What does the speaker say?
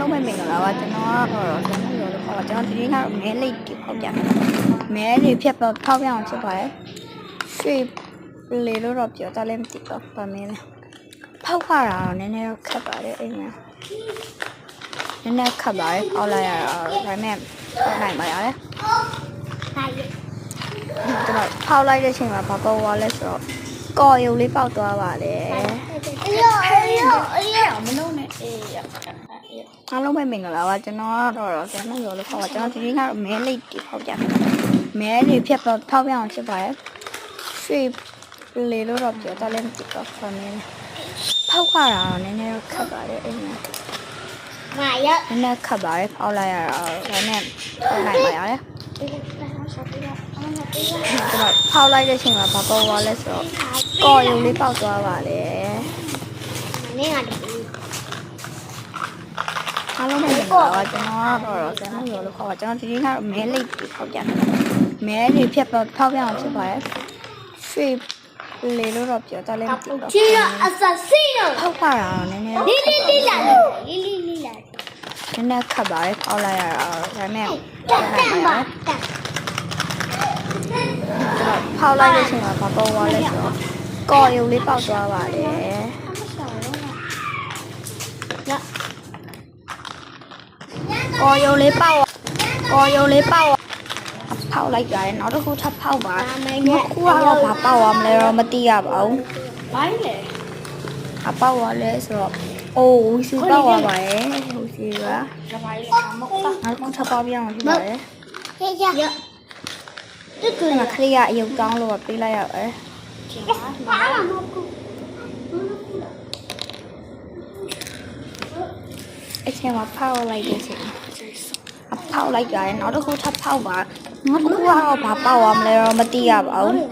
လုံးပဲမင်္ဂလာပါကျွန်တော်ကတော့ကျွန်တော်ရောလို့ခေါ်ပါကျွန်တော်ဒီနေ့ကတော့မဲလိတ်တွေဖောက်ပြမယ်မဲတွေဖြတ်ဖောက်ပြအောင်ဖြစ်ပါတယ်ရွှေလေလို့တော့ပြောတတ်လည်းမသိတော့ဗမဲလဲဖောက်ခါတာတော့နည်းနည်းတော့ခက်ပါတယ်အိမ်မှာနည်းနည်းခက်ပါတယ်ဖောက်လိုက်ရတာဒါပေမဲ့နိုင်ပါရတယ်ကျွန်တော်ဖောက်လိုက်တဲ့အချိန်မှာဘာပေါ်သွားလဲဆိုတော့ကော်ရုပ်လေးပေါက်သွားပါတယ်မလုံးနဲ့အားလုံးပဲမင်္ဂလာပါကျွန်တော်ကတော့ကျွန်တော်ရောလို့ခေါ်ပါကျွန်တော်ဒီနေ့ကတော့မဲလိတ်တွေဖောက်ပြမဲတွေဖြတ်ဖောက်ပြအောင်ဖြစ်ပါတယ်ရွှေလေလို့တော့ပြောတတ်လည်းမသိတော့ဗမဲလဲဖောက်ခါတာတော့နည်းနည်းတော့ခက်ပါတယ်အိမ်မှာနည်းနည်းခက်ပါတယ်ဖောက်လိုက်ရတာဒါနဲ့နိုင်ပါရတယ်ကျွန်တော်ဖောက်လိုက်တဲ့အချိန်မှာဘာပေါ်သွားလဲဆိုတော့ကော်ရုံလေးပေါက်သွားပါလေအားလုံးပဲကျွန်တော်ကတော့ကျွန်တော်ရောလို့ခေါ်ပါကျွန်တော်ဒီနေ့ကတော့မဲလိတ်တွေဖောက်ပြမဲတွေဖြတ်ဖောက်ပြအောင်ဖြစ်ပါတယ်ရွှေလေလို့တော့ပြောတတ်လည်းမသိတော့ချီရအဆစီရောဖောက်ခါတာတော့နည်းနည်းလေးလာနည်းနည်းခက်ပါတယ်ဖောက်လိုက်ရတာဒါပေမဲ့နိုင်ပါရတယ်ဖောက်လိုက်တဲ့အချိန်မှာဘာပေါ်သွားလဲဆိုတော့ကော်ရုံလေးပေါက်သွားပါတယ်ကော်ရုံလေးပေါက်ဖောက်လိုက်ကြတယ်နောက်တစ်ခုထပ်ဖောက်ပါခုကတော့ဘာပေါက်သွားမလဲတော့မသိရပါဘူးဘာလဲအပေါက်သွားလဲဆိုတော့အိုးဝီစီပေါက်သွားပါတယ်ဝီစီကဘာလဲမဟုတ်လားနောက်တစ်ခုထပ်ပေါက်ပြအောင်ဖြစ်ပါတယ်ဒီကနေ့ခရီးရအယုတ်ကောင်းလို့ပေးလိုက်ရတယ်အချိန်မှာဖောက်လိုက်တဲ့အချိန်ဖောက်လိုက်ကြတယ်နောက်တစ်ခုထပ်ဖောက်ပါနောက်တစ်ခုကတော့ဘာပေါက်သွားမလဲတော့မသိရပါဘူး